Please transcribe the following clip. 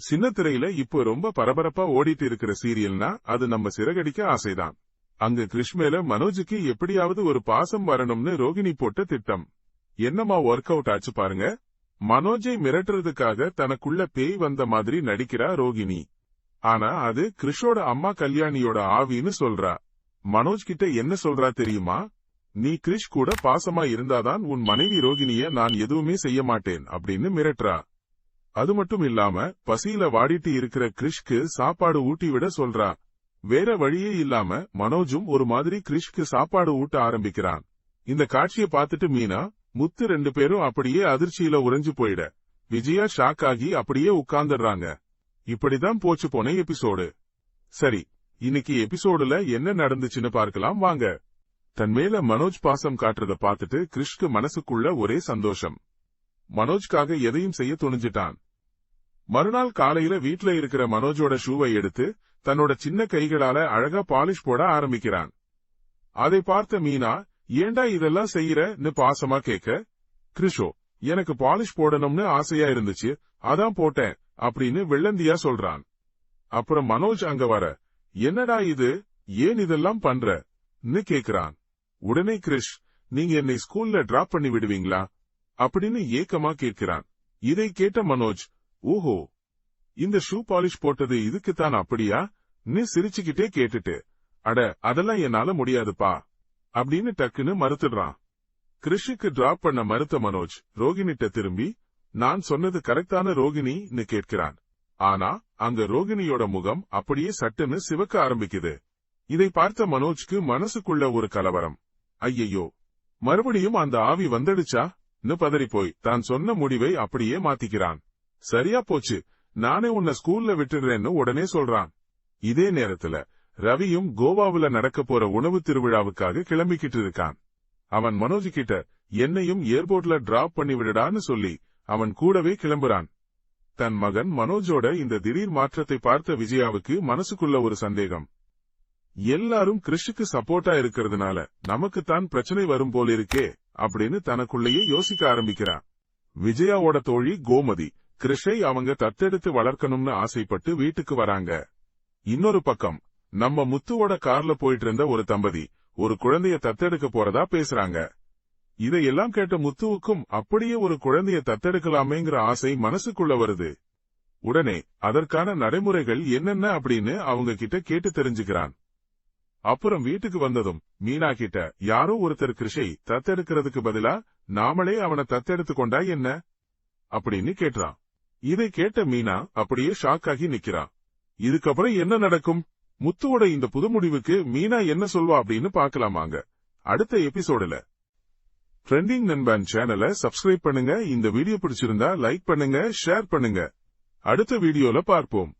சின்ன திரையில இப்போ ரொம்ப பரபரப்பா ஓடிட்டு இருக்கிற சீரியல்னா அது நம்ம சிறகடிக்க ஆசைதான். அங்க கிருஷ் மேல மனோஜுக்கு எப்படியாவது ஒரு பாசம் வரணும்னு ரோகிணி போட்ட திட்டம் என்னமா ஒர்க் அவுட் ஆச்சு பாருங்க. மனோஜை மிரட்டுறதுக்காக தனக்குள்ள பேய் வந்த மாதிரி நடிக்கிறா ரோகிணி. ஆனா அது கிருஷோட அம்மா கல்யாணியோட ஆவின்னு சொல்றா. மனோஜ் கிட்ட என்ன சொல்றா தெரியுமா? நீ கிருஷ் கூட பாசமா இருந்தாதான் உன் மனைவி ரோகிணிய நான் எதுவுமே செய்ய மாட்டேன் அப்படின்னு மிரட்டுறா. அது மட்டும் இல்லாம பசியில வாடிட்டு இருக்கிற கிருஷ்க்கு சாப்பாடு ஊட்டி விட சொல்றா. வேற வழியே இல்லாம மனோஜும் ஒரு மாதிரி கிருஷ்க்கு சாப்பாடு ஊட்ட ஆரம்பிக்கிறான். இந்த காட்சியை பார்த்துட்டு மீனா, முத்து 2 பேரும் அப்படியே அதிர்ச்சியில உறைஞ்சு போயிட விஜயா ஷாக் ஆகி அப்படியே உட்கார்ந்துடுறாங்க. இப்படிதான் போச்சு போன எபிசோடு. சரி, இன்னைக்கு எபிசோடுல என்ன நடந்துச்சுன்னு பார்க்கலாம் வாங்க. தன் மேல மனோஜ் பாசம் காட்டுறத பார்த்துட்டு கிருஷ்க்கு மனசுக்குள்ள ஒரே சந்தோஷம். மனோஜ்காக எதையும் செய்ய துணிஞ்சிட்டான். மறுநாள் காலையில வீட்ல இருக்கிற மனோஜோட ஷூவை எடுத்து தன்னோட சின்ன கைகளால அழகா பாலிஷ் போட ஆரம்பிக்கிறான். அதை பார்த்த மீனா, ஏண்டா இதெல்லாம் செய்யறன்னு பாசமா கேட்க, கிருஷோ, எனக்கு பாலிஷ் போடணும்னு ஆசையா இருந்துச்சு, அதான் போட்டேன் அப்படின்னு வெள்ளந்தியா சொல்றான். அப்புறம் மனோஜ் அங்க வர, என்னடா இது, ஏன் இதெல்லாம் பண்றன்னு கேக்குறான். உடனே கிருஷ், நீங்க என்னை ஸ்கூல்ல டிராப் பண்ணி விடுவீங்களா அப்படின்னு ஏக்கமா கேட்கிறான். இதை கேட்ட மனோஜ், ஓஹோ, இந்த ஷூ பாலிஷ் போட்டது இதுக்குத்தான் அப்படியா நீ சிரிச்சுக்கிட்டே கேட்டுட்டு, அட அதெல்லாம் என்னால முடியாதுப்பா அப்படின்னு டக்குன்னு மறுத்துடுறான். கிருஷுக்கு டிராப் பண்ண மறுத்த மனோஜ் ரோகிணிட்ட திரும்பி, நான் சொன்னது கரெக்டான ரோகிணின்னு கேட்கிறான். ஆனா அங்க ரோகிணியோட முகம் அப்படியே சட்டுன்னு சிவக்க ஆரம்பிக்குது. இதை பார்த்த மனோஜ்க்கு மனசுக்குள்ள ஒரு கலவரம். ஐயையோ, மறுபடியும் அந்த ஆவி வந்துடுச்சான்னு பதறிப்போய் தான் சொன்ன முடிவை அப்படியே மாத்திக்கிறான். சரியா போச்சு, நானே உன்னை ஸ்கூல்ல விட்டுடுறேன்னு உடனே சொல்றான். இதே நேரத்துல ரவியும் கோவாவுல நடக்க போற உணவு திருவிழாவுக்காக கிளம்பிக்கிட்டு இருக்கான். அவன் மனோஜ் கிட்ட என்னையும் ஏர்போர்ட்ல டிராப் பண்ணி விடுடான்னு சொல்லி அவன் கூடவே கிளம்புறான். தன் மகன் மனோஜோட இந்த திடீர் மாற்றத்தை பார்த்த விஜயாவுக்கு மனசுக்குள்ள ஒரு சந்தேகம். எல்லாரும் கிருஷுக்கு சப்போர்ட்டா இருக்கிறதுனால நமக்குத்தான் பிரச்சனை வரும் போல இருக்கே அப்படின்னு தனக்குள்ளேயே யோசிக்க ஆரம்பிக்கிறான். விஜயாவோட தோழி கோமதி கிருஷை அவங்க தத்தெடுத்து வளர்க்கணும்னு ஆசைப்பட்டு வீட்டுக்கு வராங்க. இன்னொரு பக்கம் நம்ம முத்துவோட கார்ல போயிட்டு இருந்த ஒரு தம்பதி ஒரு குழந்தைய தத்தெடுக்க போறதா பேசுறாங்க. இதையெல்லாம் கேட்ட முத்துவுக்கும் அப்படியே ஒரு குழந்தைய தத்தெடுக்கலாமேங்கிற ஆசை மனசுக்குள்ள வருது. உடனே அதற்கான நடைமுறைகள் என்னென்ன அப்படின்னு அவங்க கிட்ட கேட்டு தெரிஞ்சுக்கிறான். அப்புறம் வீட்டுக்கு வந்ததும் மீனா கிட்ட, யாரோ ஒருத்தர் கிருஷை தத்தெடுக்கிறதுக்கு பதிலா நாமளே அவனை தத்தெடுத்து கொண்டா என்ன அப்படின்னு கேட்றான். இதை கேட்ட மீனா அப்படியே ஷாக் ஆகி நிக்கிறான். இதுக்கப்புறம் என்ன நடக்கும்? முத்துவோட இந்த புது முடிவுக்கு மீனா என்ன சொல்வா அப்படின்னு பாக்கலாமாங்க அடுத்த எபிசோடுல. ட்ரெண்டிங் நண்பன் சேனலை சப்ஸ்கிரைப் பண்ணுங்க. இந்த வீடியோ பிடிச்சிருந்தா லைக் பண்ணுங்க, ஷேர் பண்ணுங்க. அடுத்த வீடியோல பார்ப்போம்.